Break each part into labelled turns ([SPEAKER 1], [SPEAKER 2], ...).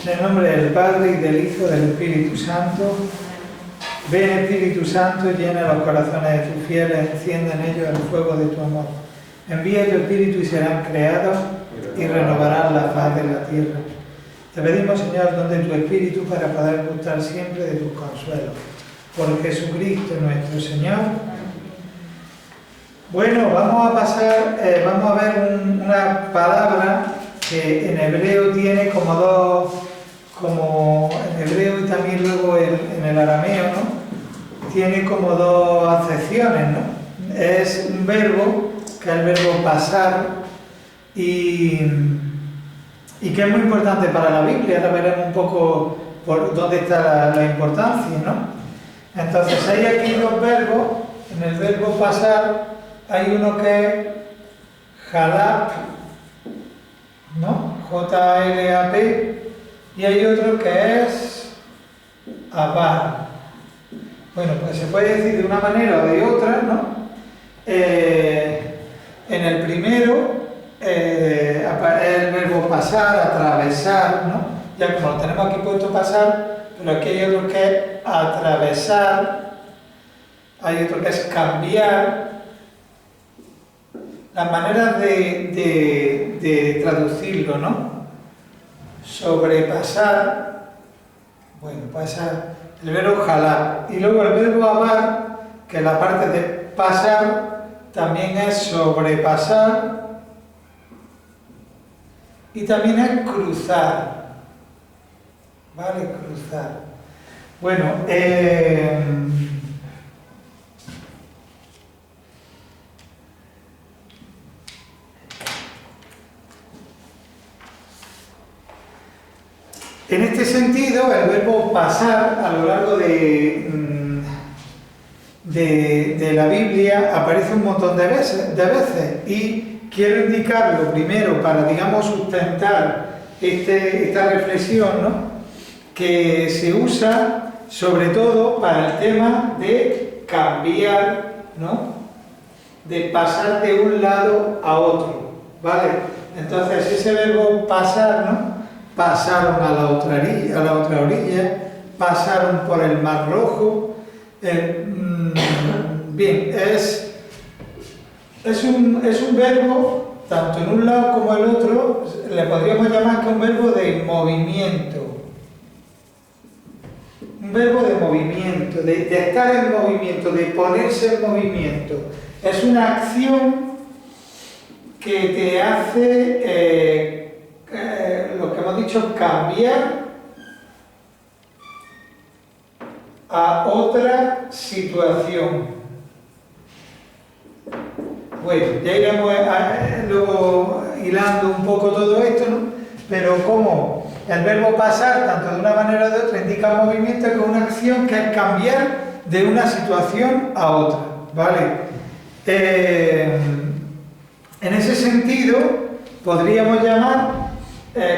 [SPEAKER 1] En el nombre del Padre, y del Hijo, y del Espíritu Santo. Ven, Espíritu Santo, llena los corazones de tus fieles, enciende en ellos el fuego de tu amor. Envía tu Espíritu y serán creados y renovarán la faz de la tierra. Te pedimos, Señor, don de tu Espíritu para poder gustar siempre de tus consuelos. Por Jesucristo nuestro Señor. Bueno, vamos a pasar, vamos a ver una palabra que en hebreo tiene como en hebreo y también luego en el arameo, ¿no? Tiene como dos acepciones, ¿no? Es un verbo, que es el verbo pasar, y que es muy importante para la Biblia. Ahora veremos un poco por dónde está la importancia, ¿no? Entonces hay aquí dos verbos. En el verbo pasar hay uno que es jalap, ¿no? J-A-L-A-P, y hay otro que es abar. Bueno, pues se puede decir de una manera o de otra, ¿no? En el primero es el verbo pasar, atravesar, ¿no? Ya como lo tenemos aquí puesto pasar, pero aquí hay otro que es atravesar, hay otro que es cambiar. Las maneras de traducirlo, ¿no? Sobrepasar, bueno, pasar, el verbo jalar, y luego el verbo abar, que la parte de pasar también es sobrepasar y también es cruzar, ¿vale? Cruzar. Bueno, en este sentido, el verbo pasar a lo largo de la Biblia aparece un montón de veces, y quiero indicarlo primero para, digamos, sustentar esta reflexión, ¿no? Que se usa sobre todo para el tema de cambiar, ¿no? De pasar de un lado a otro, ¿vale? Entonces ese verbo pasar, ¿no? Pasaron a la otra orilla, pasaron por el Mar Rojo. Bien, es un verbo, tanto en un lado como en el otro, le podríamos llamar que un verbo de movimiento. Un verbo de movimiento, de estar en movimiento, de ponerse en movimiento. Es una acción que te hace lo que hemos dicho, cambiar a otra situación. Bueno, ya iremos luego hilando un poco todo esto, ¿no? Pero como el verbo pasar, tanto de una manera o de otra, indica movimiento, que una acción que es cambiar de una situación a otra, ¿vale? En ese sentido, podríamos llamar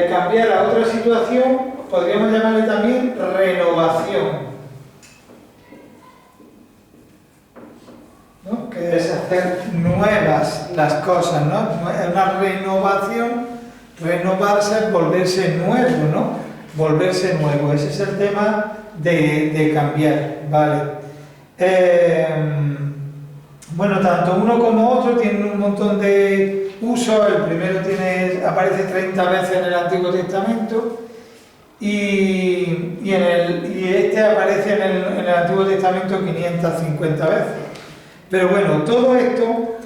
[SPEAKER 1] cambiar a otra situación, podríamos llamarle también renovación, ¿no? Que es hacer nuevas las cosas, ¿no? Una renovación, renovarse es volverse nuevo, ¿no? Volverse nuevo, ese es el tema de cambiar, ¿vale? Bueno, tanto uno como otro tienen un montón de usos. El primero aparece 30 veces en el Antiguo Testamento y este aparece en el Antiguo Testamento 550 veces. Pero bueno, todo esto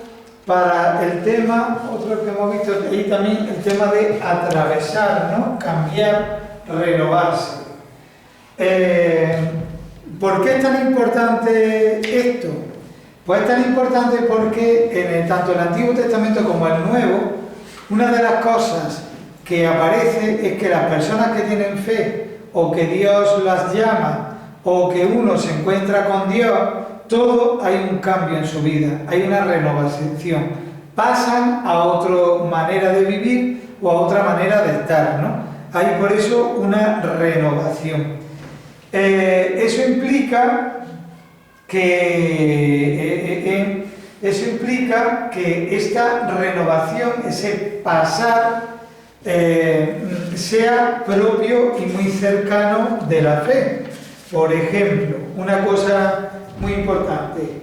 [SPEAKER 1] para el tema, otro que hemos visto ahí también, el tema de atravesar, ¿no? Cambiar, renovarse. ¿Por qué es tan importante esto? Pues es tan importante porque tanto el Antiguo Testamento como el Nuevo, una de las cosas que aparece es que las personas que tienen fe, o que Dios las llama, o que uno se encuentra con Dios, todo hay un cambio en su vida, hay una renovación. Pasan a otra manera de vivir o a otra manera de estar, ¿no? Hay por eso una renovación. Eso implica que esta renovación, ese pasar, sea propio y muy cercano de la fe. Por ejemplo, una cosa muy importante,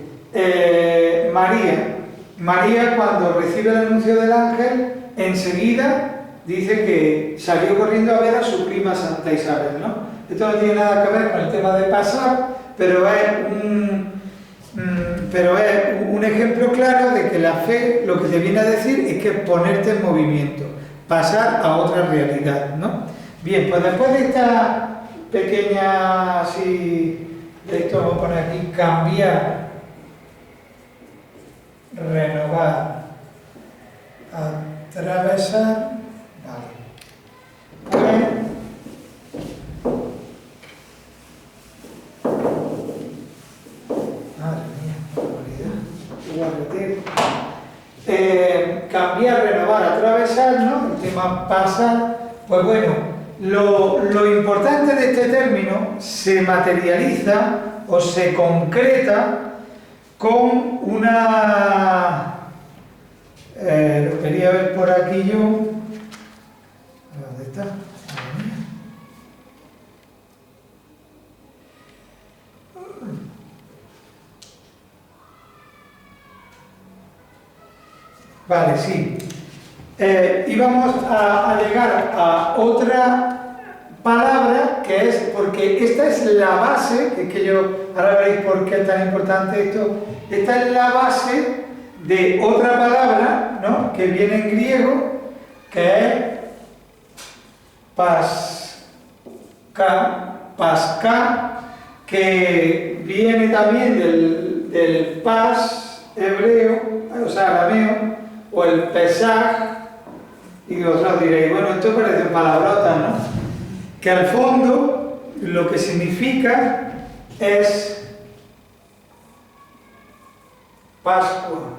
[SPEAKER 1] María cuando recibe el anuncio del ángel, enseguida dice que salió corriendo a ver a su prima Santa Isabel, ¿no? Esto no tiene nada que ver con el tema de pasar, pero es un ejemplo claro de que la fe lo que te viene a decir es que ponerte en movimiento, pasar a otra realidad, ¿no? Bien, pues después de esta pequeña, así, esto vamos a poner aquí, cambiar, renovar, atravesar, vale. Pues, cambiar, renovar, atravesar, ¿no? El tema pasar. Pues bueno, lo importante de este término se materializa o se concreta con una... lo quería ver por aquí yo. ¿Dónde está? Vale, sí. Íbamos a llegar a otra palabra que es, porque esta es la base, ahora veréis por qué es tan importante esto, esta es la base de otra palabra, ¿no?, que viene en griego, que es pasca, que viene también del pas hebreo, o sea, arameo, o el pesaj, y vosotros diréis, bueno, esto parece palabrota, ¿no? Que al fondo lo que significa es Pascua,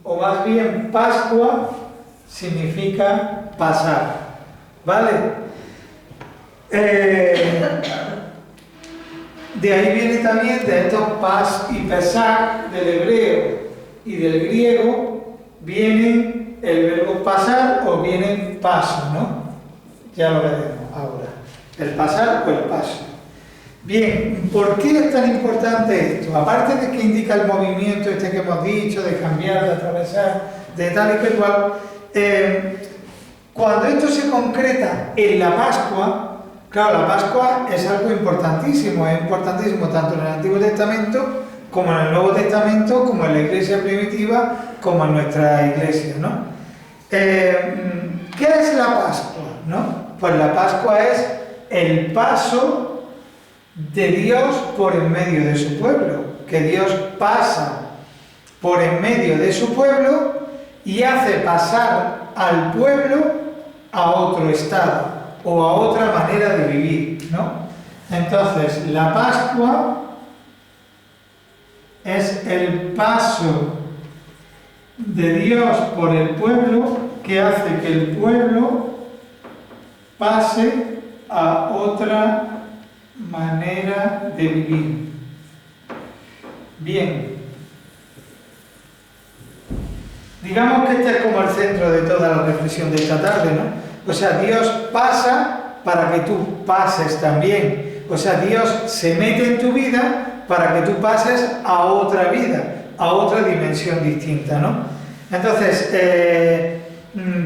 [SPEAKER 1] o más bien Pascua significa pasar, ¿vale? De ahí viene también, de estos pas y pesaj del hebreo y del griego, vienen el verbo pasar o vienen paso, ¿no? Ya lo veremos ahora. El pasar o el paso. Bien, ¿por qué es tan importante esto? Aparte de que indica el movimiento este que hemos dicho, de cambiar, de atravesar, de tal y que cual, cuando esto se concreta en la Pascua, claro, la Pascua es algo importantísimo, es importantísimo tanto en el Antiguo Testamento como en el Nuevo Testamento, como en la Iglesia primitiva, como en nuestra Iglesia, ¿no? ¿Qué es la Pascua, no? Pues la Pascua es el paso de Dios por en medio de su pueblo, que Dios pasa por en medio de su pueblo y hace pasar al pueblo a otro estado o a otra manera de vivir, ¿no? Entonces, la Pascua es el paso de Dios por el pueblo que hace que el pueblo pase a otra manera de vivir. Bien, digamos que este es como el centro de toda la reflexión de esta tarde, ¿no? O sea, Dios pasa para que tú pases también. O sea, Dios se mete en tu vida para que tú pases a otra vida, a otra dimensión distinta, ¿no? Entonces,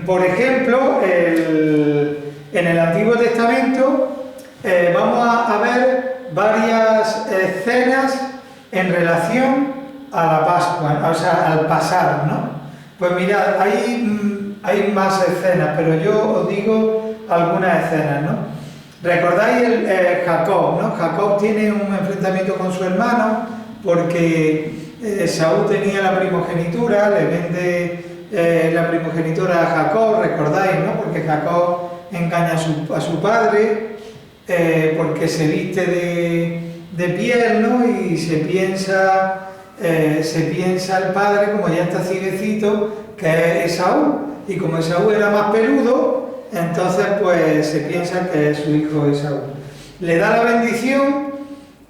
[SPEAKER 1] por ejemplo, en el Antiguo Testamento vamos a ver varias escenas en relación a la Pascua, o sea, al pasar, ¿no? Pues mirad, hay más escenas, pero yo os digo algunas escenas, ¿no? ¿Recordáis Jacob, ¿no? Jacob tiene un enfrentamiento con su hermano porque Esaú tenía la primogenitura, le vende la primogenitura a Jacob, ¿recordáis, no? Porque Jacob engaña a su padre, porque se viste de piel, ¿no? Y se piensa el padre, como ya está cieguecito, que es Esaú, y como Esaú era más peludo, entonces pues se piensa que es su hijo Esaú. Le da la bendición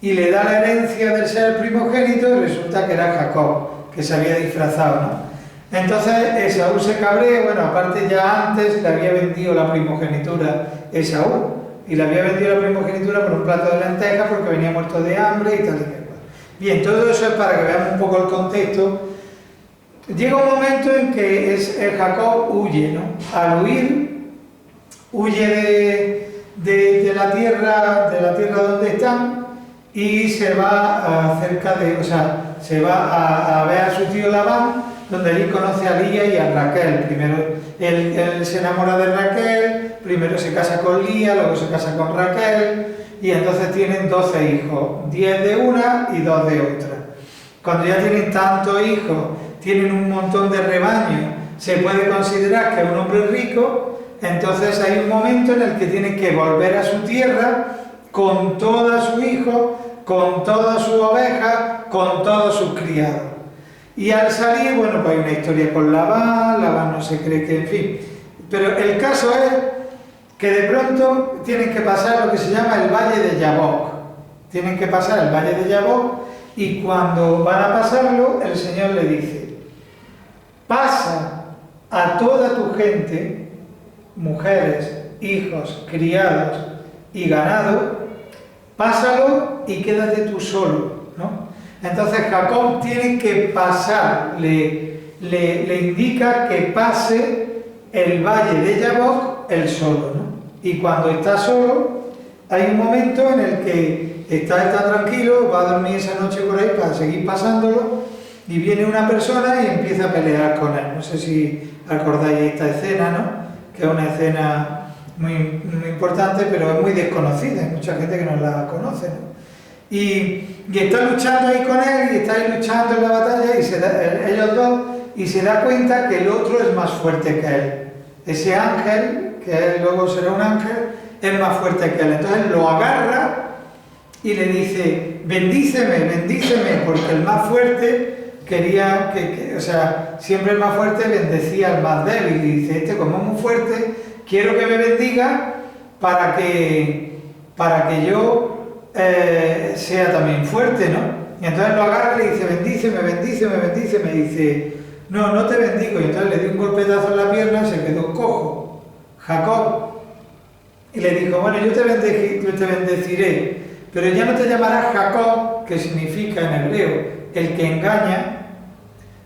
[SPEAKER 1] y le da la herencia del ser primogénito y resulta que era Jacob, que se había disfrazado, ¿no? Entonces Esaú se cabrea, bueno, aparte ya antes le había vendido la primogenitura Esaú, y le había vendido la primogenitura por un plato de lentejas porque venía muerto de hambre y tal y cual. Bien, todo eso es para que veamos un poco el contexto. Llega un momento en que Jacob huye, ¿no? Al huir, huye de la tierra donde están y se va se va a ver a su tío Labán, donde allí conoce a Lía y a Raquel. Primero él se enamora de Raquel, primero se casa con Lía, luego se casa con Raquel, y entonces tienen 12 hijos, 10 de una y 2 de otra. Cuando ya tienen tantos hijos, tienen un montón de rebaño, se puede considerar que es un hombre rico. Entonces hay un momento en el que tiene que volver a su tierra con todos sus hijos, con todas sus ovejas, con todos sus criados. Y al salir, bueno, pues hay una historia con Labán no se cree que, en fin. Pero el caso es que de pronto tienen que pasar lo que se llama el Valle de Yabok. Tienen que pasar el Valle de Yabok, y cuando van a pasarlo, el Señor le dice: pasa a toda tu gente, mujeres, hijos, criados y ganado, pásalo y quédate tú solo, ¿no? Entonces Jacob tiene que pasar, le indica que pase el valle de Yabok él solo, ¿no? Y cuando está solo, hay un momento en el que está tranquilo, va a dormir esa noche por ahí para seguir pasándolo, y viene una persona y empieza a pelear con él. No sé si acordáis esta escena, ¿no? Que es una escena muy importante, pero es muy desconocida, hay mucha gente que no la conoce, ¿no? Y está luchando ahí con él, y está ahí luchando en la batalla, y ellos dos, y se da cuenta que el otro es más fuerte que él. Ese ángel, que luego será un ángel, es más fuerte que él. Entonces lo agarra y le dice: bendíceme, bendíceme, porque el más fuerte quería siempre el más fuerte bendecía al más débil, y dice: este como es muy fuerte, quiero que me bendiga para que yo sea también fuerte, ¿no? Y entonces lo agarra y le dice: bendíceme, bendíceme, bendíceme, y dice: no, no te bendigo. Y entonces le dio un golpetazo en la pierna y se quedó cojo Jacob, y le dijo: bueno, yo te bendeciré, pero ya no te llamarás Jacob, que significa en hebreo el que engaña,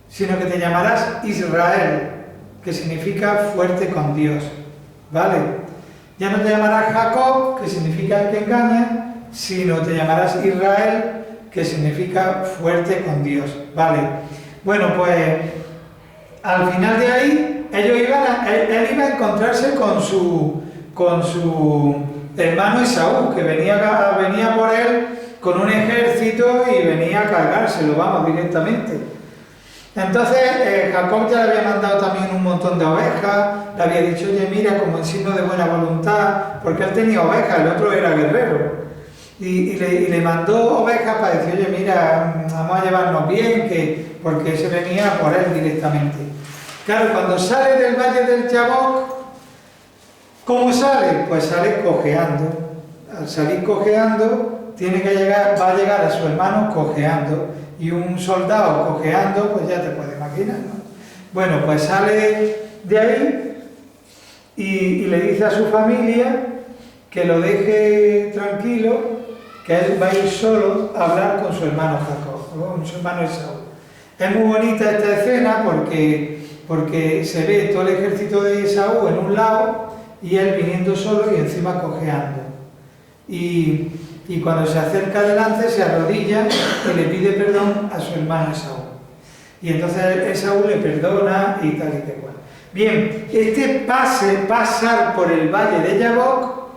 [SPEAKER 1] sino que te llamarás Israel, que significa fuerte con Dios, ¿vale? Ya no te llamarás Jacob, que significa el que engaña, sino te llamarás Israel, que significa fuerte con Dios, ¿vale? Bueno, pues al final de ahí, él iba a encontrarse con su hermano Esaú, que venía por él con un ejército y venía a cargárselo, vamos, directamente. Entonces Jacob ya le había mandado también un montón de ovejas, le había dicho: oye, mira, como en signo de buena voluntad, porque él tenía ovejas, el otro era guerrero, y le mandó ovejas para decir: oye, mira, vamos a llevarnos bien, porque se venía por él directamente. Claro, cuando sale del valle del Yabok, ¿cómo sale? Pues sale cojeando. Al salir cojeando, va a llegar a su hermano cojeando, y un soldado cojeando, pues ya te puedes imaginar, ¿no? Bueno, pues sale de ahí y le dice a su familia que lo deje tranquilo, que él va a ir solo a hablar con su hermano Jacob, con su hermano Esaú. Es muy bonita esta escena porque se ve todo el ejército de Esaú en un lado y él viniendo solo y encima cojeando. Y cuando se acerca adelante se arrodilla y le pide perdón a su hermano Esaú. Y entonces Esaú le perdona y tal y cual. Bien, pasar por el valle de Yabok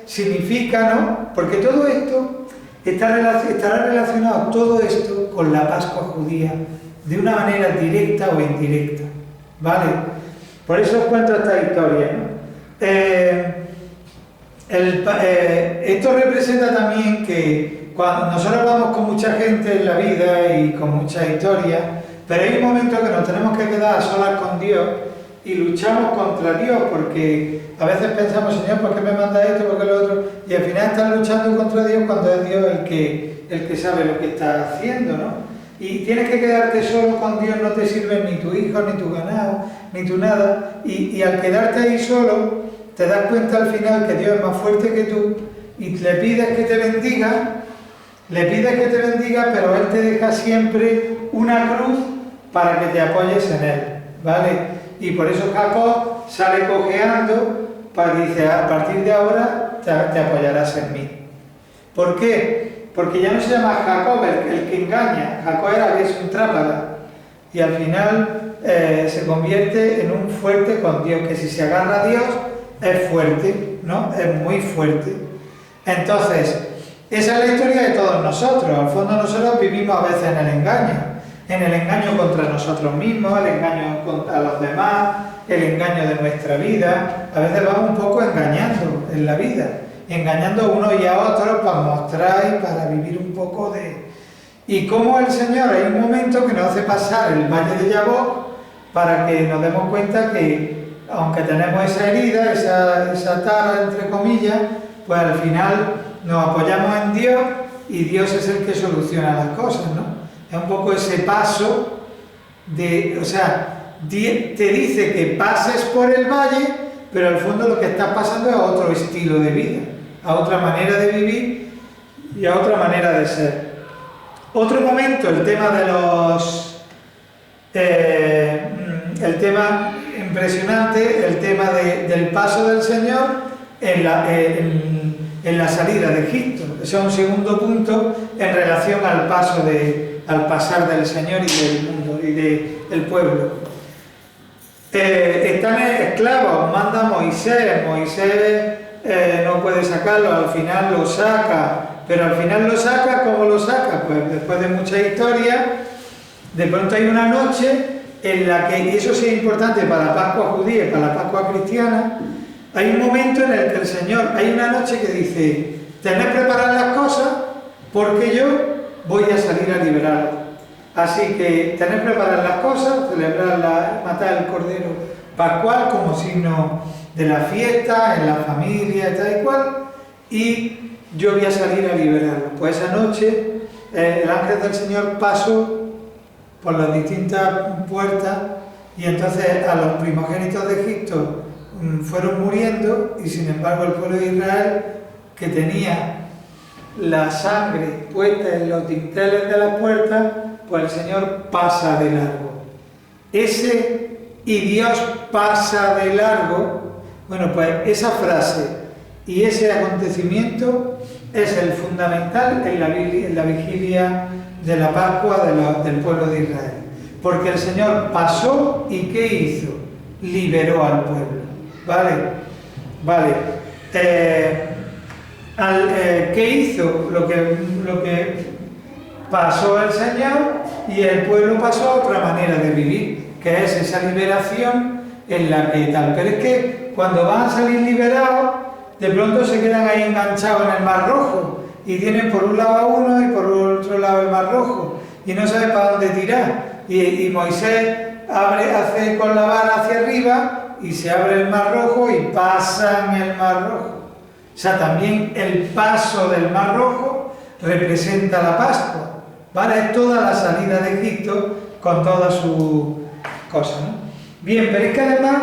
[SPEAKER 1] significa, ¿no? Porque todo esto estará relacionado, todo esto, con la Pascua judía, de una manera directa o indirecta, ¿vale? Por eso os cuento esta historia, ¿no? Esto representa también que cuando nosotros vamos con mucha gente en la vida y con muchas historias, pero hay un momento que nos tenemos que quedar a solas con Dios y luchamos contra Dios, porque a veces pensamos: Señor, ¿por qué me manda esto? ¿Por qué lo otro? Y al final estás luchando contra Dios cuando es Dios el que sabe lo que está haciendo, ¿no? y tienes que quedarte solo con Dios, no te sirven ni tu hijo, ni tu ganado, ni tu nada, y al quedarte ahí solo, te das cuenta al final que Dios es más fuerte que tú, y le pides que te bendiga, pero Él te deja siempre una cruz para que te apoyes en Él, ¿vale? Y por eso Jacob sale cojeando, dice, a partir de ahora te apoyarás en mí. ¿Por qué? Porque ya no se llama Jacob el que engaña, Jacob era que es un trápala, y al final se convierte en un fuerte con Dios, que si se agarra a Dios es fuerte, ¿no? Es muy fuerte. Entonces, esa es la historia de todos nosotros. Al fondo nosotros vivimos a veces en el engaño contra nosotros mismos, el engaño contra los demás, el engaño de nuestra vida. A veces vamos un poco engañando en la vida, engañando a unos y a otros para mostrar y para vivir un poco de... Y como el Señor hay un momento que nos hace pasar el valle de Yabok para que nos demos cuenta que aunque tenemos esa herida, esa tara entre comillas, pues al final nos apoyamos en Dios y Dios es el que soluciona las cosas, ¿no? Es un poco ese paso de, o sea, te dice que pases por el valle, pero al fondo lo que estás pasando es a otro estilo de vida, a otra manera de vivir y a otra manera de ser. Otro momento, el tema de los... el tema impresionante, el tema del paso del Señor en la salida de Egipto. Ese es un segundo punto en relación al pasar del Señor y del mundo y del pueblo. Están esclavos, manda Moisés no puede sacarlo, al final lo saca, pero al final lo saca, ¿cómo lo saca? Pues después de mucha historia, de pronto hay una noche en la que, y eso sí es importante para la Pascua judía y para la Pascua cristiana, hay un momento en el que el Señor, hay una noche que dice, tened preparadas las cosas porque yo voy a salir a liberaros. Así que tened preparadas las cosas, matar el cordero pascual como signo de la fiesta, en la familia y tal y cual, y yo voy a salir a liberarlos. Pues esa noche el ángel del Señor pasó por las distintas puertas y entonces a los primogénitos de Egipto fueron muriendo y sin embargo el pueblo de Israel, que tenía la sangre puesta en los dinteles de las puertas, pues el Señor pasa de largo. Y Dios pasa de largo, bueno, pues esa frase y ese acontecimiento es el fundamental en la vigilia de la Pascua del pueblo de Israel. Porque el Señor pasó y ¿qué hizo? Liberó al pueblo. ¿Vale? ¿Qué hizo? Lo que pasó el Señor y el pueblo pasó a otra manera de vivir, que es esa liberación en la que tal. Pero es que cuando van a salir liberados, de pronto se quedan ahí enganchados en el Mar Rojo y tienen por un lado a uno y por otro lado el Mar Rojo y no saben para dónde tirar. Y Moisés hace con la vara hacia arriba y se abre el Mar Rojo y pasan el Mar Rojo. O sea, también el paso del Mar Rojo representa la Pascua. ¿Vale? Es toda la salida de Egipto con todas sus cosas, ¿no? Bien, pero es que además,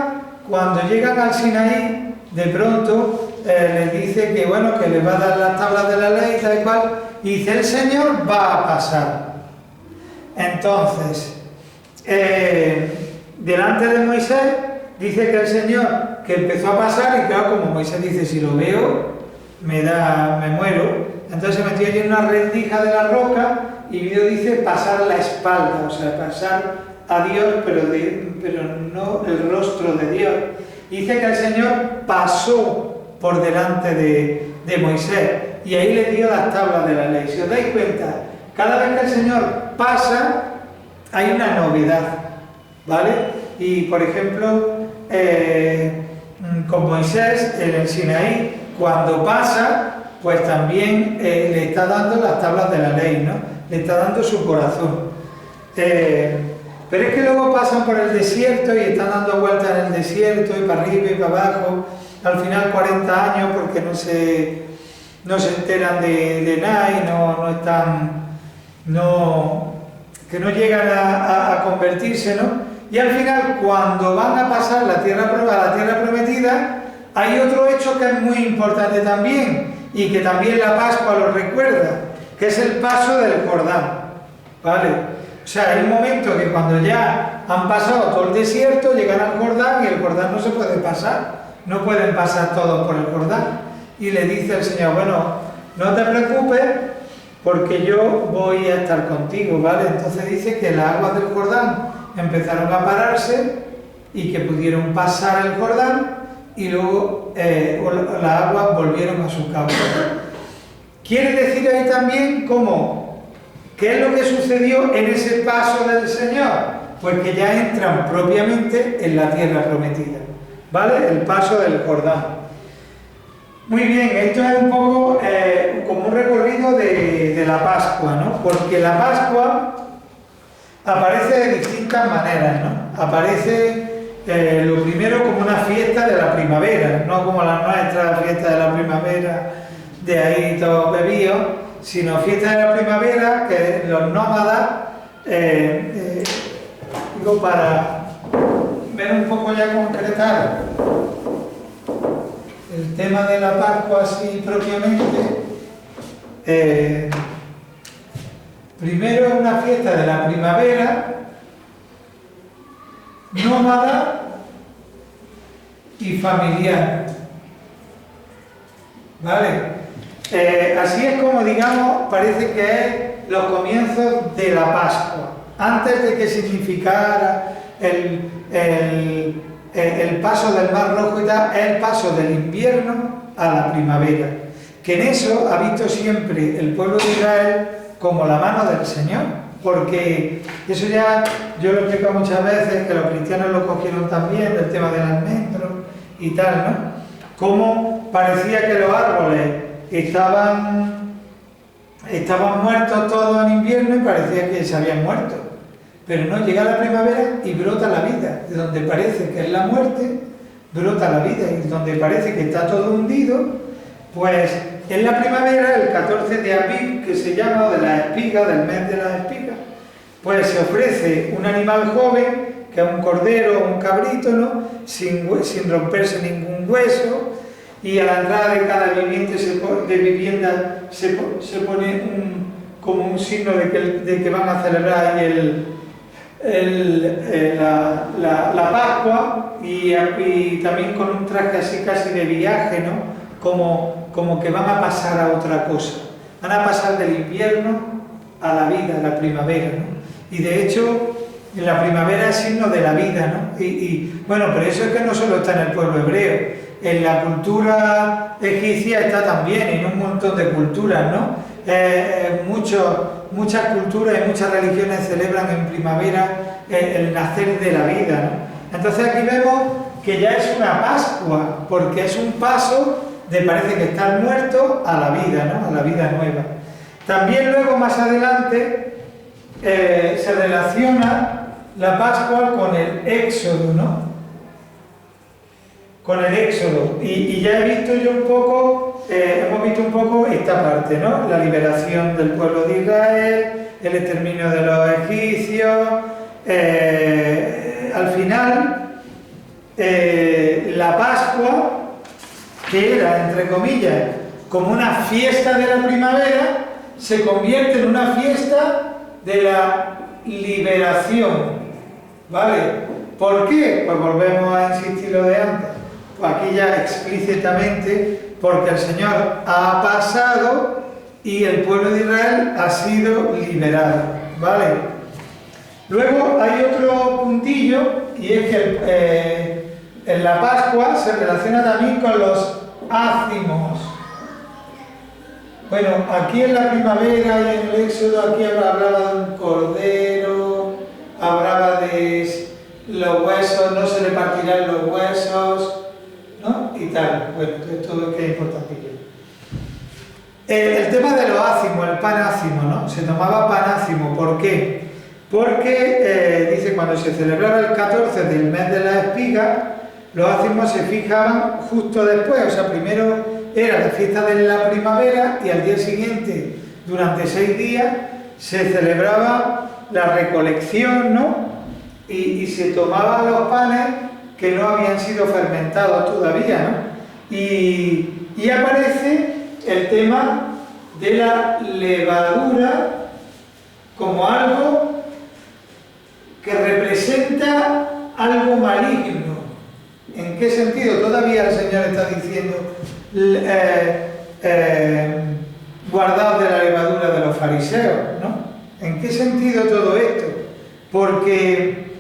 [SPEAKER 1] cuando llegan al Sinaí, de pronto les dice que, bueno, que les va a dar las tablas de la ley y tal y cual, y dice, el Señor va a pasar. Entonces, delante de Moisés, dice que el Señor, que empezó a pasar, y claro, como Moisés dice, si lo veo, me muero. Entonces se metió allí en una rendija de la roca, y Dios dice pasar la espalda, o sea, pasar a Dios, pero no el rostro de Dios. Dice que el Señor pasó por delante de Moisés, y ahí le dio las tablas de la ley. Si os dais cuenta, cada vez que el Señor pasa, hay una novedad, ¿vale? Y por ejemplo, con Moisés en el Sinaí, cuando pasa, pues también le está dando las tablas de la ley, ¿no? Le está dando su corazón. Pero es que luego pasan por el desierto y están dando vueltas en el desierto y para arriba y para abajo, al final 40 años porque no se enteran de nada y que no llegan a convertirse, ¿no? Y al final, cuando van a pasar a la tierra prometida, hay otro hecho que es muy importante también, y que también la Pascua lo recuerda, que es el paso del Jordán, ¿vale? O sea, hay un momento que cuando ya han pasado todo el desierto, llegan al Jordán y el Jordán no se puede pasar, no pueden pasar todos por el Jordán. Y le dice el Señor, bueno, no te preocupes porque yo voy a estar contigo, ¿vale? Entonces dice que las aguas del Jordán empezaron a pararse y que pudieron pasar el Jordán y luego las aguas volvieron a su cauce. Quiere decir ahí también cómo, ¿qué es lo que sucedió en ese paso del Señor? Pues que ya entran propiamente en la tierra prometida, ¿vale? El paso del Jordán. Muy bien, esto es un poco como un recorrido de la Pascua, ¿no? Porque la Pascua aparece de distintas maneras, ¿no? Aparece lo primero como una fiesta de la primavera, no como la nuestra fiesta de la primavera, de ahí todos bebidos, sino fiesta de la primavera que los nómadas, digo, para ver un poco ya concretar el tema de la Pascua así propiamente, primero es una fiesta de la primavera, nómada y familiar, ¿vale? Así es como, digamos, parece que es los comienzos de la Pascua, antes de que significara el paso del Mar Rojo y tal, es el paso del invierno a la primavera, que en eso ha visto siempre el pueblo de Israel como la mano del Señor, porque eso ya yo lo he explicado muchas veces, que los cristianos lo cogieron también, del tema del almendro y tal, ¿no? Como parecía que los árboles estaban muertos todos en invierno y parecía que se habían muerto. Pero no, llega la primavera y brota la vida. De donde parece que es la muerte, brota la vida. Y donde parece que está todo hundido, pues en la primavera, el 14 de abril, que se llama de las espigas, del mes de las espigas, pues se ofrece un animal joven, que es un cordero o un cabrito, ¿no? Sin romperse ningún hueso, y a la entrada de cada vivienda se pone como un signo de que van a celebrar ahí la Pascua, y también con un traje así casi de viaje, ¿no? Como que van a pasar a otra cosa, van a pasar del invierno a la vida, a la primavera, ¿no? Y de hecho, en la primavera es signo de la vida, ¿no? Bueno, pero eso es que no solo está en el pueblo hebreo, en la cultura egipcia está también, en un montón de culturas, ¿no? Muchas culturas y muchas religiones celebran en primavera el nacer de la vida, ¿no? Entonces aquí vemos que ya es una Pascua, porque es un paso de parece que estar muerto a la vida, ¿no? A la vida nueva. También luego más adelante se relaciona la Pascua con el Éxodo, ¿no? Con el Éxodo. Y ya he visto yo un poco, hemos visto un poco esta parte, ¿no? La liberación del pueblo de Israel, el exterminio de los egipcios, al final, la Pascua, que era, entre comillas, como una fiesta de la primavera, se convierte en una fiesta de la liberación, ¿vale? ¿Por qué? Pues volvemos a insistir lo de antes. Pues aquí ya explícitamente, porque el Señor ha pasado y el pueblo de Israel ha sido liberado, ¿vale? Luego hay otro puntillo, y es que en la Pascua se relaciona también con los ácimos. Bueno, aquí en la primavera y en el Éxodo, aquí hablaba de un cordero, hablaba de los huesos, no se le partirán los huesos, ¿no? Y tal. Bueno, esto que es importante. El tema de los ácimos, el pan ácimo, ¿no? Se tomaba pan ácimo, ¿por qué? Porque, dice, cuando se celebraba el 14 del mes de la espiga, los ácimos se fijaban justo después, o sea, primero era la fiesta de la primavera y al día siguiente, durante 6 días, se celebraba la recolección, ¿no? Y se tomaban los panes que no habían sido fermentados todavía, ¿no? Y aparece el tema de la levadura como algo que representa algo maligno. ¿En qué sentido? Todavía el Señor está diciendo guardaos de la levadura de los fariseos, ¿no? ¿En qué sentido todo esto? Porque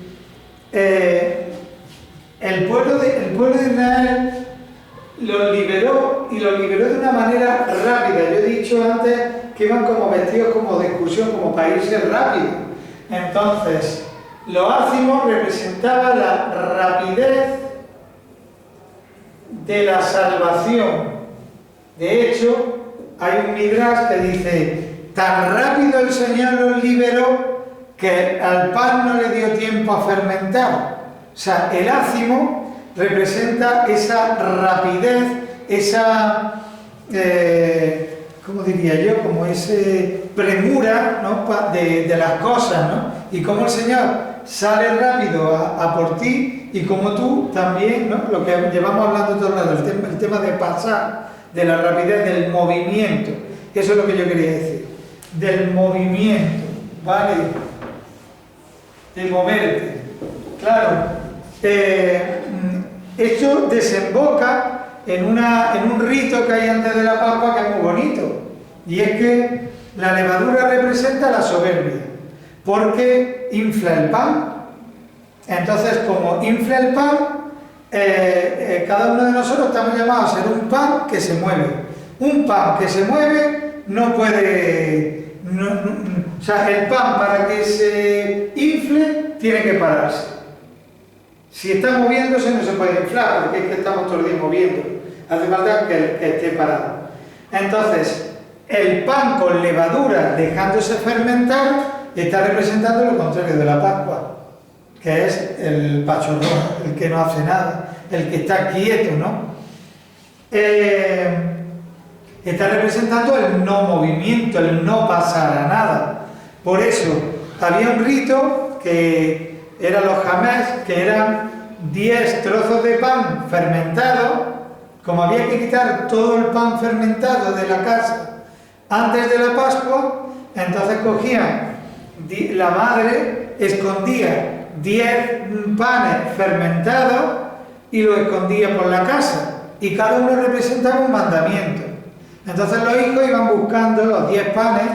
[SPEAKER 1] el pueblo de Israel los liberó, y los liberó de una manera rápida. Yo he dicho antes que iban como vestidos como de excursión, como para irse rápido. Entonces, los ázimos representaban la rapidez de la salvación. De hecho, hay un midrash que dice: tan rápido el Señor los liberó que al pan no le dio tiempo a fermentar. O sea, el ácimo representa esa rapidez, esa, ¿cómo diría yo? Como ese premura, ¿no? de las cosas, ¿no? Y como el Señor sale rápido a por ti, y como tú también, ¿no? Lo que llevamos hablando todo el rato, el tema de pasar, de la rapidez del movimiento. Eso es lo que yo quería decir, del movimiento, ¿vale? De moverte. Claro, esto desemboca en un rito que hay antes de la Pascua que es muy bonito, y es que la levadura representa la soberbia, porque infla el pan. Entonces, como infla el pan, cada uno de nosotros estamos llamados a ser un pan que se mueve. Un pan que se mueve no puede... o sea, el pan, para que se infle, tiene que pararse. Si está moviéndose no se puede inflar, porque es que estamos todo el día moviendo. Hace falta que esté parado. Entonces, el pan con levadura dejándose fermentar está representando lo contrario de la Pascua, que es el pachorrón, el que no hace nada, el que está quieto, ¿no? Está representando el no movimiento, el no pasar a nada. Por eso, había un rito que eran los jamés, que eran 10 trozos de pan fermentado. Como había que quitar todo el pan fermentado de la casa antes de la Pascua, entonces cogían, la madre escondía 10 panes fermentados y los escondía por la casa, y cada uno representaba un mandamiento. Entonces los hijos iban buscando los 10 panes,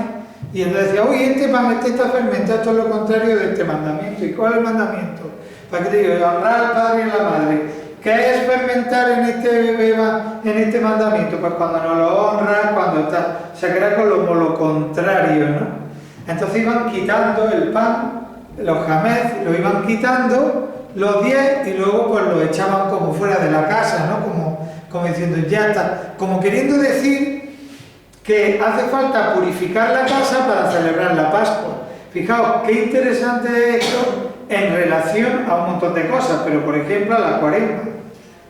[SPEAKER 1] y entonces decía: uy, este pan está fermentado, esto es lo contrario de este mandamiento. ¿Y cuál es el mandamiento? Para que te digo, honrar al padre y a la madre. ¿Qué es fermentar en este mandamiento? Pues cuando no lo honras, cuando está... O sea, que era como lo contrario, ¿no? Entonces iban quitando el pan, los jamés, lo iban quitando, los 10, y luego pues lo echaban como fuera de la casa, ¿no? Como diciendo, ya está. Como queriendo decir que hace falta purificar la casa para celebrar la Pascua. Fijaos, qué interesante es esto en relación a un montón de cosas, pero por ejemplo a la Cuaresma.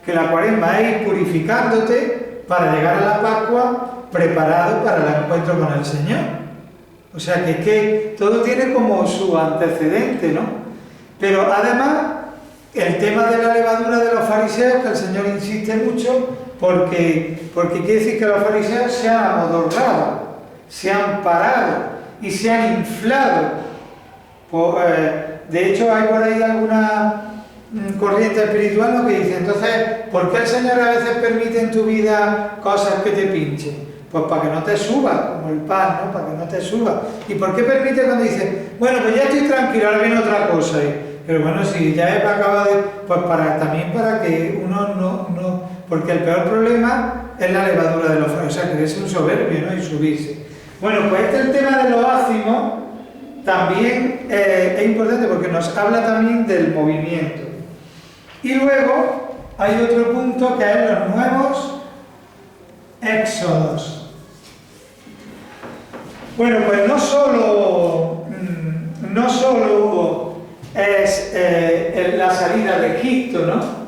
[SPEAKER 1] Que la Cuaresma es ir purificándote para llegar a la Pascua preparado para el encuentro con el Señor. O sea que es que todo tiene como su antecedente, ¿no? Pero además, el tema de la levadura de los fariseos, que el Señor insiste mucho, porque quiere decir que los fariseos se han amodorrado, se han parado y se han inflado. De hecho, hay por ahí alguna corriente espiritual, ¿no?, que dice: entonces, ¿por qué el Señor a veces permite en tu vida cosas que te pinchen? Pues para que no te suba, como el pan, ¿no? Para que no te suba. ¿Y por qué permite cuando dice: bueno, pues ya estoy tranquilo, ahora viene otra cosa? Pero bueno, si ya he acabado de... Pues también para que uno no... Porque el peor problema es la levadura de los fariseos, o sea, que es un soberbio, ¿no? Y subirse. Bueno, pues el tema de los ácimos también es importante, porque nos habla también del movimiento. Y luego hay otro punto, que es los nuevos éxodos. Bueno, pues no solo es la salida de Egipto, ¿no?,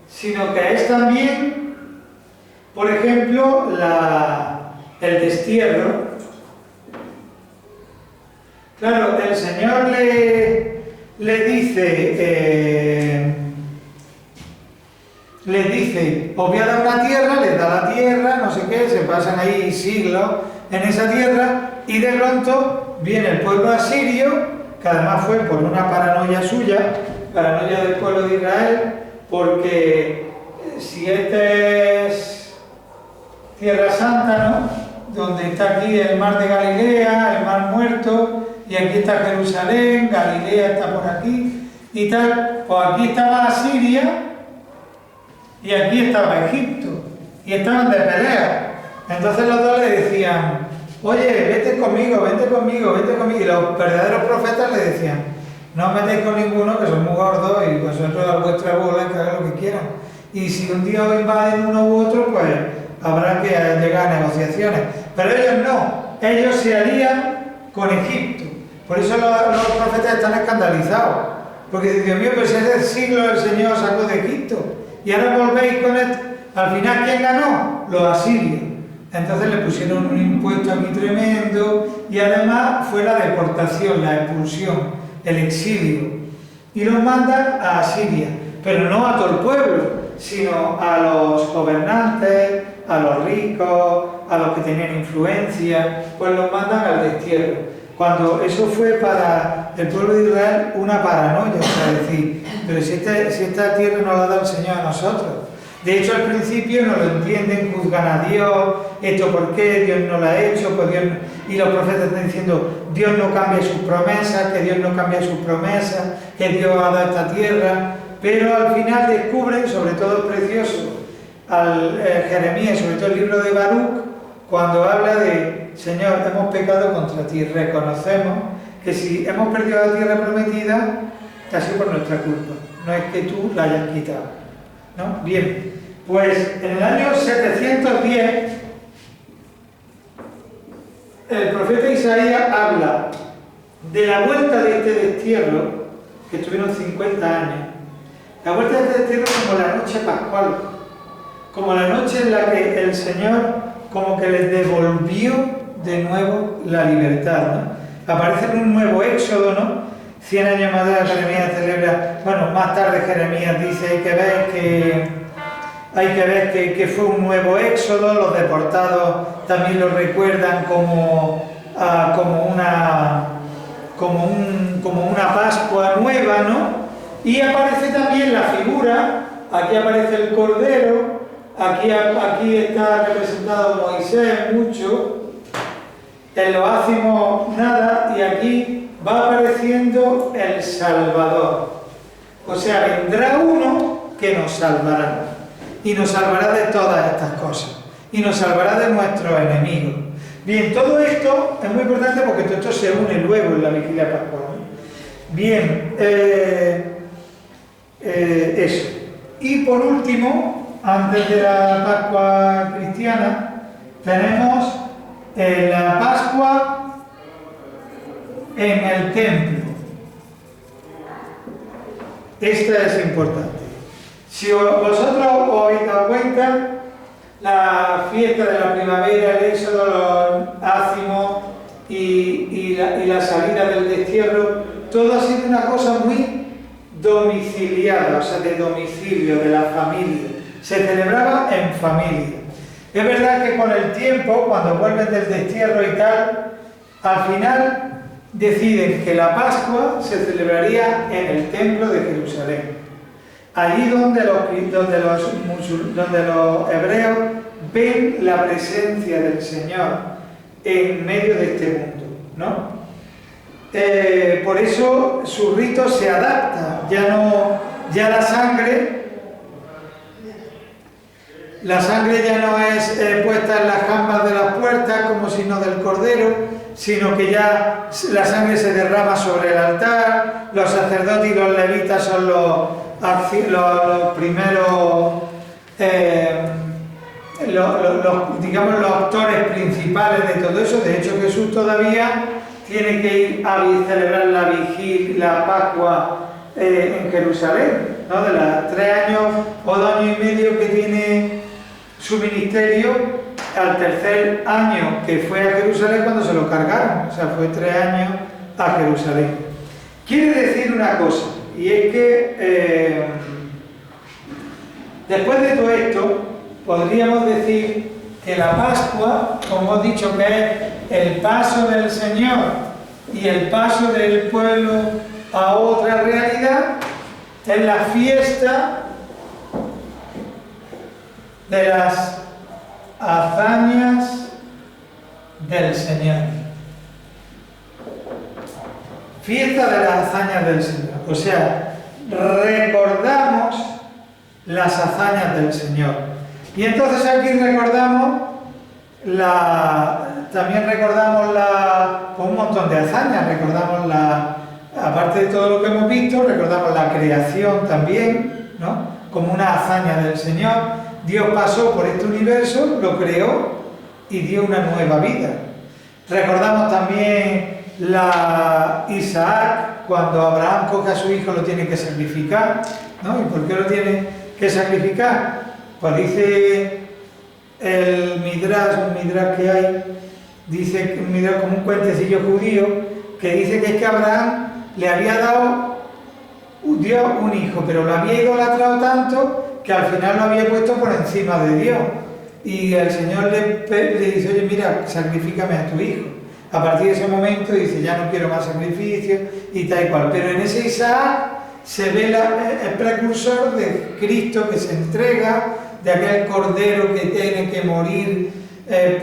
[SPEAKER 1] sino que es también, por ejemplo, el destierro, Claro, el Señor le dice, os voy a dar una tierra, les da la tierra, no sé qué, se pasan ahí siglos en esa tierra, y de pronto viene el pueblo asirio, que además fue por una paranoia suya, paranoia del pueblo de Israel, porque si este es Tierra Santa, ¿no?, donde está aquí el mar de Galilea, el mar muerto, y aquí está Jerusalén, Galilea está por aquí, y tal, pues aquí estaba Asiria, y aquí estaba Egipto, y estaban de pelea. Entonces los dos le decían, oye, vete conmigo, vete conmigo, vete conmigo, y los verdaderos profetas le decían, no os metéis con ninguno, que son muy gordos, y vosotros a vuestra bola, que hagan lo que quieran. Y si un día os invaden uno u otro, pues habrá que llegar a negociaciones. Pero ellos no, ellos se harían con Egipto. Por eso los profetas están escandalizados. Porque dicen, Dios mío, pues ese siglo el Señor sacó de Egipto. Y ahora volvéis con esto. Al final, ¿quién ganó? Los asirios. Entonces le pusieron un impuesto aquí tremendo. Y además fue la deportación, la expulsión, el exilio. Y los mandan a Asiria. Pero no a todo el pueblo, sino a los gobernantes, a los ricos, a los que tenían influencia, pues los mandan al destierro. Cuando eso fue para el pueblo de Israel una paranoia, o sea, decir, pero si esta tierra nos la da el Señor a nosotros. De hecho, al principio no lo entienden, juzgan a Dios, esto por qué, Dios no lo ha hecho, pues Dios no... Y los profetas están diciendo, Dios no cambia sus promesas, que Dios no cambia sus promesas, que Dios ha dado esta tierra, pero al final descubren, sobre todo es precioso, al Jeremías, sobre todo el libro de Baruch, cuando habla de, Señor, hemos pecado contra ti, reconocemos que si hemos perdido la tierra prometida, ha sido por nuestra culpa, no es que tú la hayas quitado, ¿no? Bien, pues en el año 710, el profeta Isaías habla de la vuelta de este destierro, que estuvieron 50 años, la vuelta de este destierro como la noche pascual, como la noche en la que el Señor como que les devolvió de nuevo la libertad, ¿no? Aparece en un nuevo éxodo, ¿no? 100 años más tarde Jeremías celebra, bueno, más tarde Jeremías dice, hay que ver que fue un nuevo éxodo, los deportados también lo recuerdan como una Pascua nueva, ¿no? Y aparece también la figura, aquí aparece el Cordero, aquí está representado Moisés mucho, en los ácimos nada, y aquí va apareciendo el Salvador. O sea, vendrá uno que nos salvará, y nos salvará de todas estas cosas, y nos salvará de nuestros enemigos. Bien, todo esto es muy importante porque todo esto se une luego en la vigilia pascual. Bien, eso. Y por último, antes de la Pascua cristiana, tenemos la Pascua en el templo. Esta es importante. Si vosotros os habéis dado cuenta, la fiesta de la primavera, el éxodo, los ácimos y la salida del destierro, todo ha sido una cosa muy domiciliada, o sea, de domicilio, de la familia. Se celebraba en familia. Es verdad que con el tiempo, cuando vuelven del destierro y tal, al final deciden que la Pascua se celebraría en el templo de Jerusalén. Allí donde los hebreos ven la presencia del Señor en medio de este mundo, ¿no? Por eso su rito se adapta, ya la sangre ya no es puesta en las jambas de las puertas como signo del Cordero, sino que ya la sangre se derrama sobre el altar. Los sacerdotes y los levitas son los primeros, digamos, los actores principales de todo eso. De hecho, Jesús todavía tiene que ir a celebrar la Pascua en Jerusalén, ¿no? De los 3 años o 2 años y medio que tiene su ministerio, al tercer año que fue a Jerusalén cuando se lo cargaron. O sea, fue 3 años a Jerusalén. Quiere decir una cosa, y es que después de todo esto, podríamos decir que la Pascua, como hemos dicho, que es el paso del Señor y el paso del pueblo a otra realidad, es la fiesta de las hazañas del Señor. Fiesta de las hazañas del Señor. O sea, recordamos las hazañas del Señor. Y entonces aquí recordamos también recordamos un montón de hazañas. Recordamos aparte de todo lo que hemos visto, recordamos la creación también, ¿no? Como una hazaña del Señor. Dios pasó por este universo, lo creó y dio una nueva vida. Recordamos también Isaac, cuando Abraham coge a su hijo, lo tiene que sacrificar, ¿no? ¿Y por qué lo tiene que sacrificar? Pues dice el Midrash, un Midrash que hay, dice un Midrash como un cuentecillo judío, que dice que es que Abraham le había dado Dios un hijo, pero lo había idolatrado tanto que al final lo había puesto por encima de Dios. Y el Señor le dice, oye, mira, sacrifícame a tu hijo. A partir de ese momento dice, ya no quiero más sacrificios y tal y cual. Pero en ese Isaac se ve el precursor de Cristo que se entrega, de aquel cordero que tiene que morir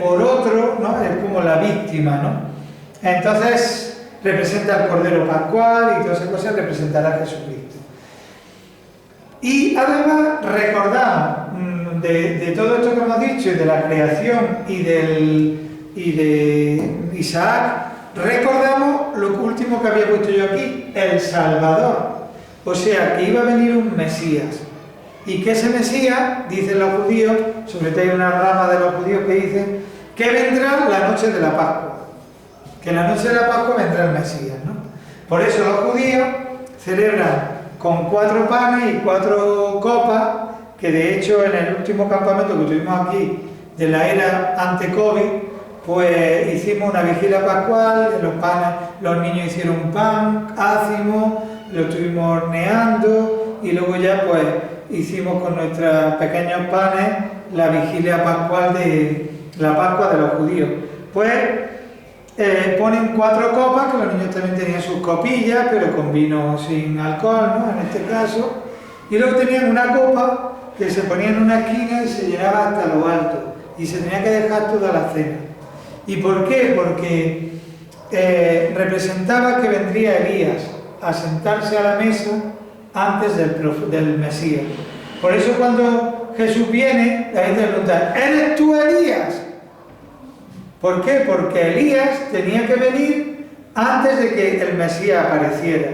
[SPEAKER 1] por otro, ¿no? Es como la víctima, ¿no? Entonces representa al cordero pascual y todas esas cosas representará a Jesucristo. Y además recordamos de todo esto que hemos dicho y de la creación y de Isaac, recordamos lo último que había puesto yo aquí, el Salvador. O sea, que iba a venir un Mesías. Y que ese Mesías, dicen los judíos, sobre todo hay una rama de los judíos que dicen que vendrá la noche de la Pascua. Que en la noche de la Pascua vendrá el Mesías, ¿no? Por eso los judíos celebran con 4 panes y 4 copas, que de hecho en el último campamento que tuvimos aquí de la era ante-COVID, pues hicimos una vigilia pascual, en los panes los niños hicieron un pan, ácimo, lo estuvimos horneando y luego ya pues hicimos con nuestros pequeños panes la vigilia pascual de la Pascua de los judíos. Pues ponen 4 copas, que los niños también tenían sus copillas, pero con vino sin alcohol, ¿no? En este caso. Y luego tenían una copa que se ponía en una esquina y se llenaba hasta lo alto. Y se tenía que dejar toda la cena. ¿Y por qué? Porque representaba que vendría Elías a sentarse a la mesa antes del Mesías. Por eso cuando Jesús viene, la gente le pregunta, ¿eres tú Elías? ¿Por qué? Porque Elías tenía que venir antes de que el Mesías apareciera.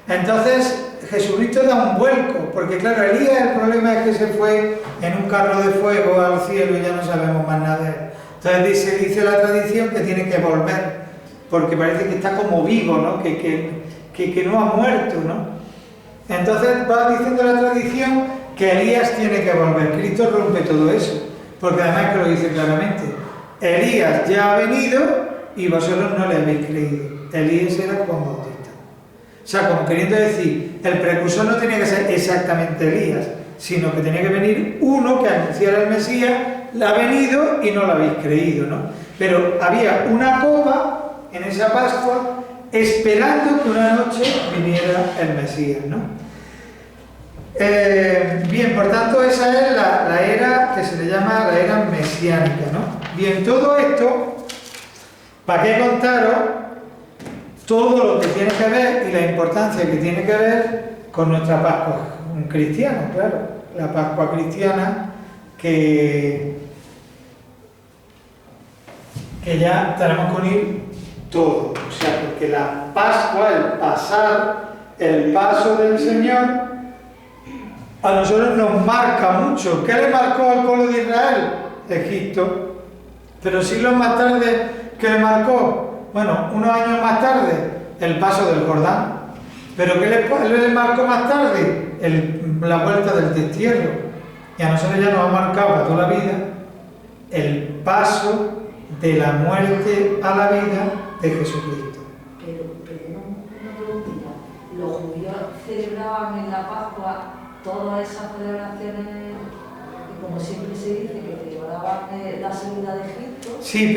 [SPEAKER 1] Entonces Jesucristo da un vuelco, porque claro, Elías, el problema es que se fue en un carro de fuego al cielo y ya no sabemos más nada de él. Entonces dice la tradición que tiene que volver, porque parece que está como vivo, ¿no? Que no ha muerto, ¿no? Entonces va diciendo la tradición que Elías tiene que volver. Cristo rompe todo eso, porque además que lo dice claramente. Elías ya ha venido y vosotros no le habéis creído. Elías era Juan Bautista. O sea, como queriendo decir, el precursor no tenía que ser exactamente Elías, sino que tenía que venir uno que anunciara el Mesías, la ha venido y no lo habéis creído, ¿no? Pero había una copa en esa Pascua esperando que una noche viniera el Mesías, ¿no? Bien, por tanto esa es la era que se le llama la era mesiánica, ¿no? Bien, todo esto, ¿para qué contaros todo lo que tiene que ver y la importancia que tiene que ver con nuestra Pascua cristiana? Claro, la Pascua cristiana que ya tenemos que unir todo, o sea, porque la Pascua, el paso del Señor, a nosotros nos marca mucho. ¿Qué le marcó al pueblo de Israel? Egipto. Pero siglos más tarde, ¿qué le marcó? Bueno, unos años más tarde, el paso del Jordán. ¿Pero qué le marcó más tarde? La vuelta del destierro. Y a nosotros ya nos ha marcado para toda la vida el paso de la muerte a la vida de Jesucristo.
[SPEAKER 2] Pero celebraban en la Pascua todas esas celebraciones, y como siempre se dice que celebraban la salida de Egipto.
[SPEAKER 1] Sí,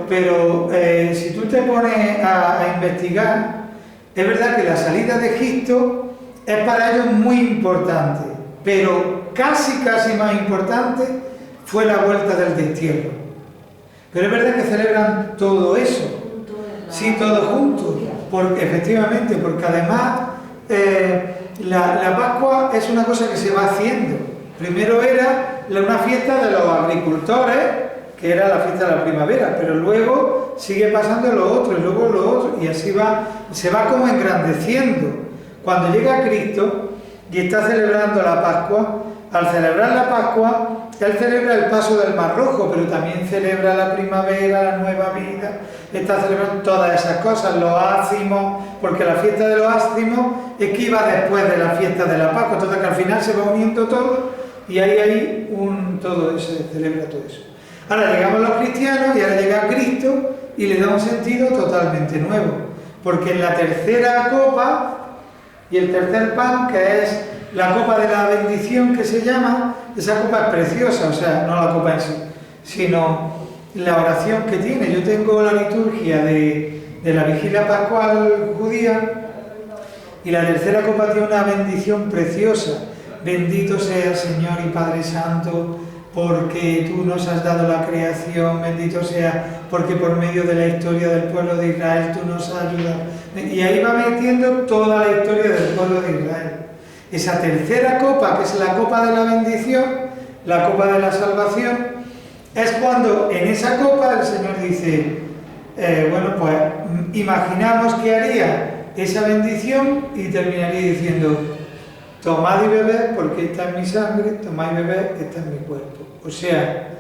[SPEAKER 1] pero si tú te pones a investigar, es verdad que la salida de Egipto es para ellos muy importante, pero casi más importante fue la vuelta del destierro. Pero es verdad que celebran todo eso. Sí, todo junto, efectivamente, porque además la Pascua es una cosa que se va haciendo. Primero era una fiesta de los agricultores, que era la fiesta de la primavera, pero luego sigue pasando lo otro, y luego lo otro, y así se va como engrandeciendo. Cuando llega Cristo y está celebrando la Pascua, al celebrar la Pascua, él celebra el paso del Mar Rojo, pero también celebra la primavera, la nueva vida, está celebrando todas esas cosas, los ácimos, porque la fiesta de los ácimos es que iba después de la fiesta de la Pascua, entonces que al final se va uniendo todo y ahí todo eso, se celebra todo eso. Ahora llegamos los cristianos y ahora llega Cristo y le da un sentido totalmente nuevo, porque en la tercera copa y el tercer pan, que es la copa de la bendición que se llama, esa copa es preciosa, o sea, no la copa en sí, sino la oración que tiene. Yo tengo la liturgia de la vigilia pascual judía y la tercera copa tiene una bendición preciosa. Bendito sea Señor y Padre Santo, porque tú nos has dado la creación, bendito sea, porque por medio de la historia del pueblo de Israel tú nos has ayudado. Y ahí va metiendo toda la historia del pueblo de Israel. Esa tercera copa, que es la copa de la bendición, la copa de la salvación, es cuando en esa copa el Señor dice, bueno, pues imaginamos que haría esa bendición y terminaría diciendo, tomad y bebed porque esta es mi sangre, tomad y bebed, esta es mi cuerpo. O sea,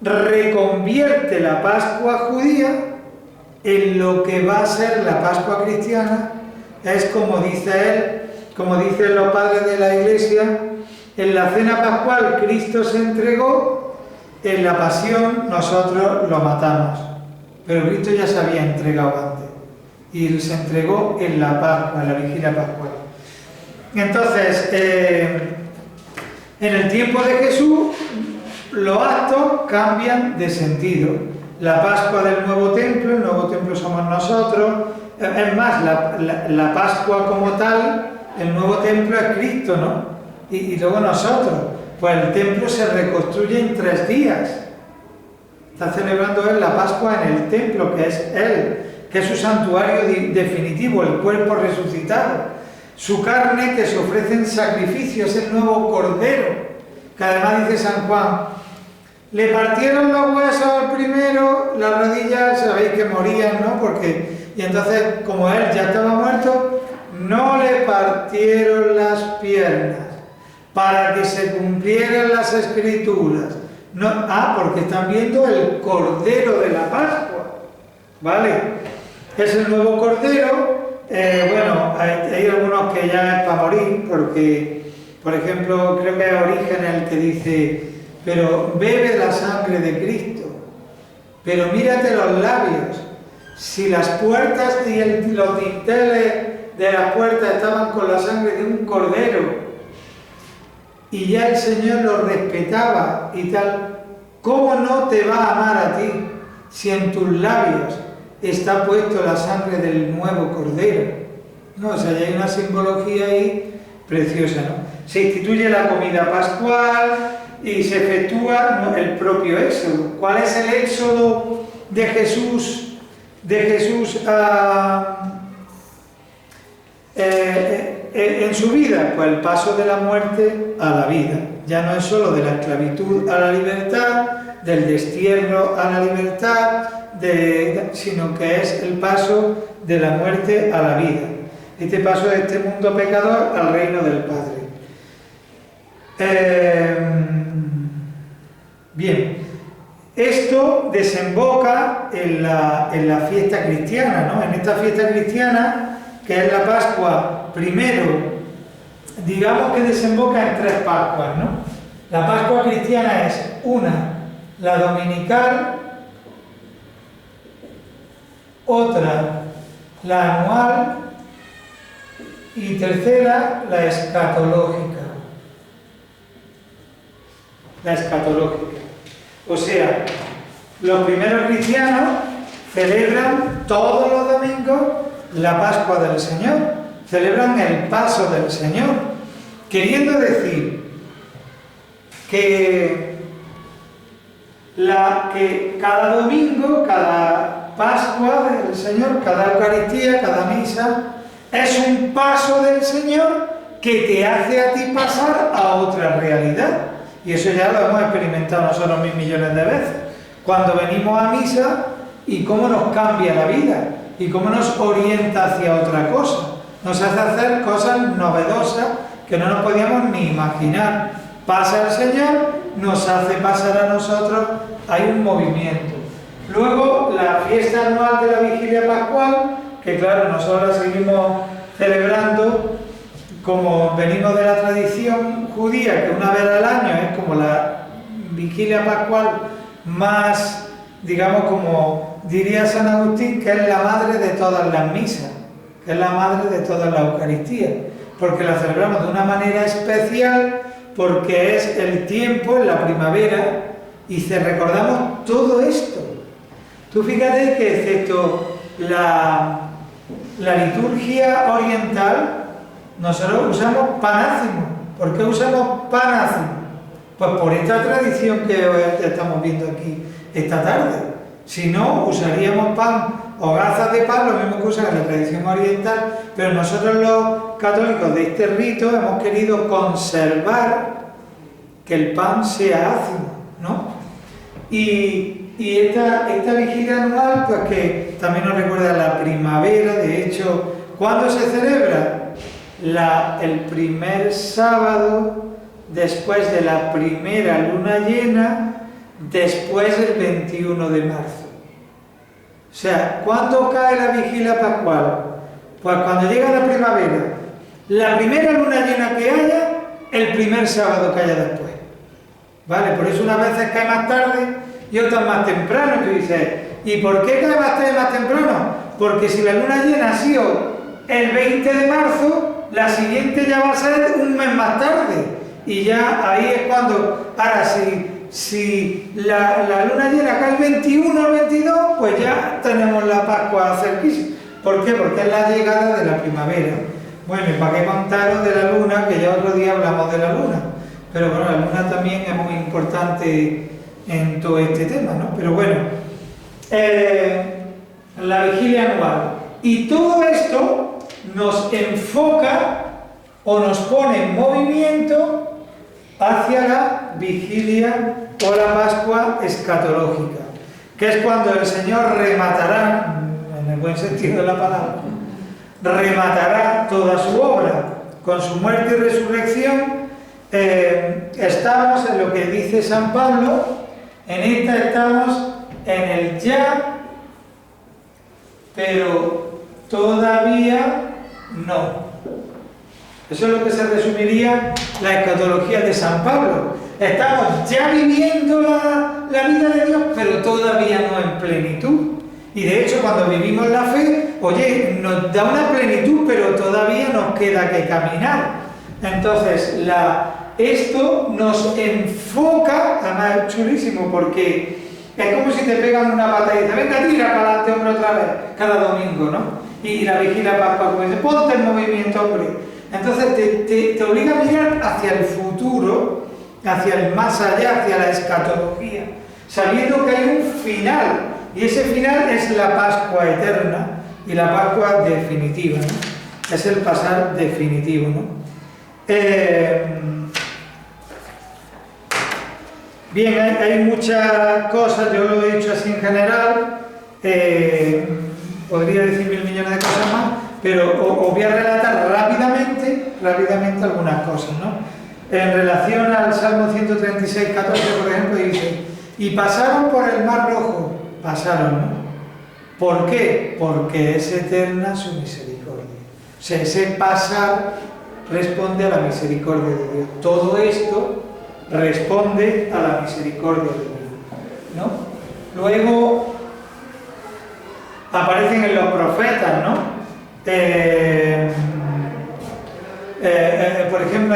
[SPEAKER 1] reconvierte la Pascua judía en lo que va a ser la Pascua cristiana. Es como dice él, como dicen los padres de la Iglesia, en la cena pascual Cristo se entregó, en la pasión nosotros lo matamos. Pero Cristo ya se había entregado antes y se entregó en la Pascua, en la vigilia pascual. Entonces, en el tiempo de Jesús, los actos cambian de sentido. La Pascua del nuevo templo, el nuevo templo somos nosotros. Es más, la Pascua como tal, el nuevo templo es Cristo, ¿no? Y luego nosotros. Pues el templo se reconstruye en 3 días. Está celebrando él la Pascua en el templo, que es él, que es su santuario definitivo, el cuerpo resucitado. Su carne que se ofrece en sacrificio, es el nuevo cordero, que además dice San Juan, le partieron los huesos al primero, las rodillas, sabéis que morían, ¿no? Y entonces, como él ya estaba muerto, no le partieron las piernas, para que se cumplieran las escrituras. No, porque están viendo el cordero de la Pascua, ¿vale? Es el nuevo cordero. Bueno, hay algunos que ya es para morir, porque, por ejemplo, creo que es Orígenes el que dice, pero bebe la sangre de Cristo, pero mírate los labios, si las puertas y los dinteles de las puertas estaban con la sangre de un cordero, y ya el Señor lo respetaba y tal, ¿cómo no te va a amar a ti si en tus labios está puesto la sangre del nuevo cordero? No, o sea, hay una simbología ahí preciosa, ¿no? Se instituye la comida pascual y se efectúa el propio éxodo. ¿Cuál es el éxodo de Jesús en su vida? Pues el paso de la muerte a la vida. Ya no es solo de la esclavitud a la libertad, del destierro a la libertad, sino que es el paso de la muerte a la vida. Este paso de este mundo pecador al reino del Padre. Bien, esto desemboca en la fiesta cristiana, ¿no? En esta fiesta cristiana, que es la Pascua, primero, digamos que desemboca en 3 Pascuas, ¿no? La Pascua cristiana es una, la dominical, otra, la anual, Y tercera, la escatológica. La escatológica. O sea, los primeros cristianos celebran todos los domingos la Pascua del Señor, celebran el paso del Señor, queriendo decir que cada domingo, cada Pascua del Señor, cada Eucaristía, cada misa, es un paso del Señor que te hace a ti pasar a otra realidad. Y eso ya lo hemos experimentado nosotros mil millones de veces. Cuando venimos a misa y cómo nos cambia la vida y cómo nos orienta hacia otra cosa. Nos hace hacer cosas novedosas que no nos podíamos ni imaginar. Pasa el Señor, nos hace pasar a nosotros, hay un movimiento. Luego, la fiesta anual de la Vigilia Pascual, que claro, nosotros la seguimos celebrando como venimos de la tradición judía, que una vez al año es como la Vigilia Pascual más, digamos, como diría San Agustín, que es la madre de todas las misas, que es la madre de toda la Eucaristía, porque la celebramos de una manera especial, porque es el tiempo, en la primavera, y recordamos todo esto. Tú fíjate que excepto la liturgia oriental, nosotros usamos panácimo. ¿Por qué usamos panácimo? Pues por esta tradición que estamos viendo aquí esta tarde. Si no, usaríamos pan, hogazas de pan, lo mismo que usan en la tradición oriental, pero nosotros los católicos de este rito hemos querido conservar que el pan sea ácido, ¿no? Y esta vigilia anual, pues que también nos recuerda la primavera. De hecho, ¿cuándo se celebra? El primer sábado después de la primera luna llena, después del 21 de marzo. O sea, ¿cuándo cae la vigilia pascual? Pues cuando llega la primavera, la primera luna llena que haya, el primer sábado que haya después. ¿Vale? Por eso unas veces cae más tarde y otras más temprano. Tú dices, ¿y por qué cae más tarde y más temprano? Porque si la luna llena ha sido el 20 de marzo, la siguiente ya va a ser un mes más tarde. Y ya ahí es cuando, ahora si la luna llena cae el 21 o el 22, pues ya tenemos la Pascua cerquísima. ¿Por qué? Porque es la llegada de la primavera. Bueno, y para qué contaros de la luna, que ya otro día hablamos de la luna. Pero bueno, la luna también es muy importante en todo este tema, ¿no? Pero bueno, la vigilia anual. Y todo esto nos enfoca o nos pone en movimiento hacia la vigilia o la Pascua escatológica, que es cuando el Señor rematará, en el buen sentido de la palabra, rematará toda su obra con su muerte y resurrección. Estamos en lo que dice San Pablo, en esta estamos en el ya, pero todavía no. Eso es lo que se resumiría la escatología de San Pablo. Estamos ya viviendo la vida de Dios, pero todavía no en plenitud. Y de hecho, cuando vivimos la fe, oye, nos da una plenitud, pero todavía nos queda que caminar. Entonces, esto nos enfoca, además es chulísimo, porque es como si te pegan una pata y dicen, venga, tira para adelante, hombre, otra vez, cada domingo, ¿no? Y la vigilia pascual, como dice, ponte en movimiento, hombre. Entonces te obliga a mirar hacia el futuro, hacia el más allá, hacia la escatología, sabiendo que hay un final, y ese final es la Pascua eterna y la Pascua definitiva, ¿no? Es el pasar definitivo, ¿no? Bien, hay muchas cosas, yo lo he dicho así en general, podría decir mil millones de cosas más, pero os voy a relatar rápidamente algunas cosas, ¿no? En relación al Salmo 136, 14, por ejemplo, dice, y pasaron por el Mar Rojo, pasaron, ¿no? ¿Por qué? Porque es eterna su misericordia. O sea, ese pasar responde a la misericordia de Dios. Todo esto responde a la misericordia de Dios, ¿no? Luego aparecen en los profetas, ¿no? Por ejemplo,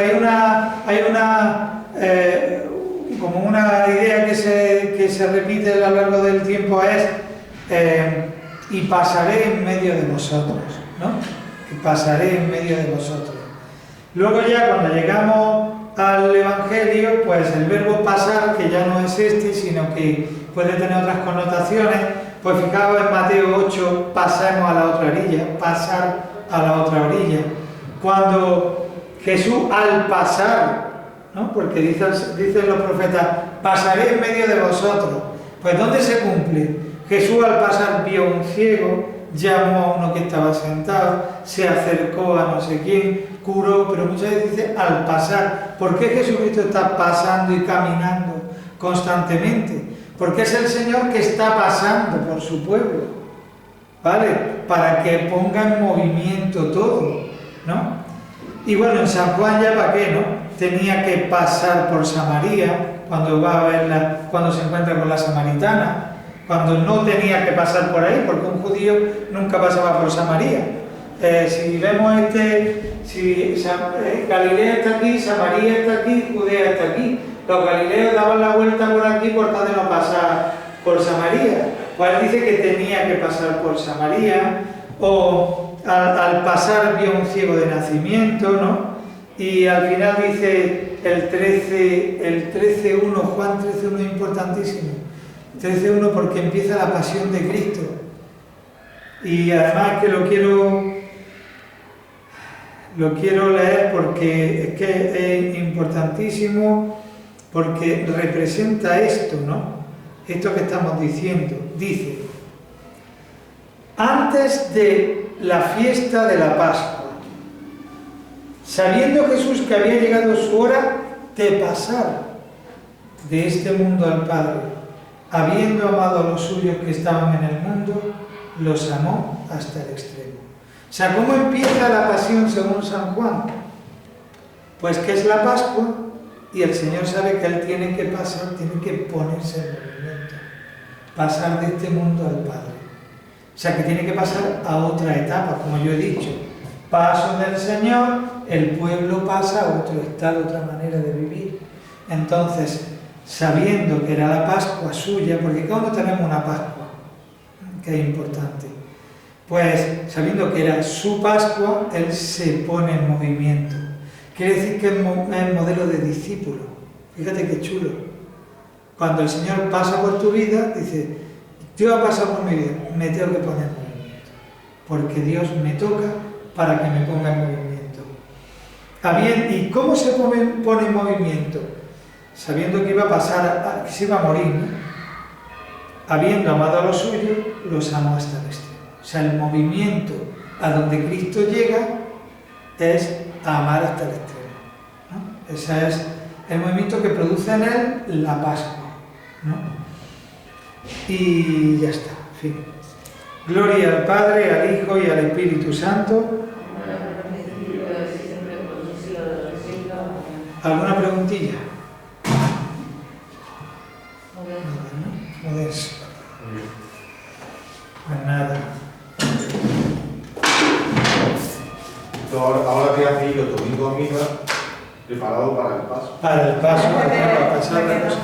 [SPEAKER 1] como una idea que se repite a lo largo del tiempo es y pasaré en medio de vosotros, ¿no? Y pasaré en medio de vosotros. Luego ya cuando llegamos al Evangelio, pues el verbo pasar, que ya no es este, sino que puede tener otras connotaciones, pues fijaos en Mateo 8, pasemos a la otra orilla, pasar a la otra orilla. Cuando Jesús al pasar, ¿no? Porque dicen los profetas, pasaré en medio de vosotros. Pues ¿dónde se cumple? Jesús al pasar vio a un ciego, llamó a uno que estaba sentado, se acercó a no sé quién, curó, pero muchas veces dice al pasar. ¿Por qué Jesucristo está pasando y caminando constantemente? Porque es el Señor que está pasando por su pueblo, ¿vale? Para que ponga en movimiento todo, ¿no? Y bueno, en San Juan ya para qué, ¿no? Tenía que pasar por Samaria cuando va a verla, cuando se encuentra con la samaritana, cuando no tenía que pasar por ahí, porque un judío nunca pasaba por Samaria. Si vemos Galilea está aquí, Samaria está aquí, Judea está aquí. Los galileos daban la vuelta por aquí por tal de no pasar por Samaria. Pues él dice que tenía que pasar por Samaria, o al pasar vio un ciego de nacimiento, ¿no? Y al final dice el 13.1, Juan 13.1 es importantísimo. 13.1 porque empieza la pasión de Cristo. Y además que lo quiero leer porque es que es importantísimo, porque representa esto, ¿no? Esto que estamos diciendo. Dice, antes de la fiesta de la Pascua, sabiendo Jesús que había llegado su hora de pasar de este mundo al Padre, habiendo amado a los suyos que estaban en el mundo, los amó hasta el extremo. O sea, ¿cómo empieza la pasión según San Juan? Pues que es la Pascua y el Señor sabe que Él tiene que pasar, tiene que ponerse en movimiento, pasar de este mundo al Padre. O sea, que tiene que pasar a otra etapa, como yo he dicho. Paso del Señor, el pueblo pasa a otro estado, otra manera de vivir. Entonces, sabiendo que era la Pascua suya, porque cada uno tenemos una Pascua, que es importante, pues sabiendo que era su Pascua, Él se pone en movimiento. Quiere decir que es modelo de discípulo. Fíjate qué chulo. Cuando el Señor pasa por tu vida, dice, Dios ha pasado por mi vida, me tengo que poner en movimiento, porque Dios me toca para que me ponga en movimiento. ¿Y cómo se pone en movimiento? Sabiendo que iba a pasar, que se iba a morir, ¿no? Habiendo amado a los suyos, los amó hasta el extremo. O sea, el movimiento a donde Cristo llega es amar hasta el extremo, ¿no? Ese es el movimiento que produce en él la Pascua, ¿no? Y ya está, en fin. Gloria al Padre, al Hijo y al Espíritu Santo. ¿Alguna preguntilla? Modesto. Pues nada.
[SPEAKER 3] Ahora que aquí los domingos misa preparado para el paso.
[SPEAKER 1] Para el paso, para pasar la cosa.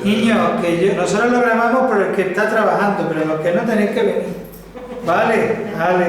[SPEAKER 1] Niños, que nosotros lo grabamos por el que está trabajando, pero los que no tenéis que venir. Vale, vale.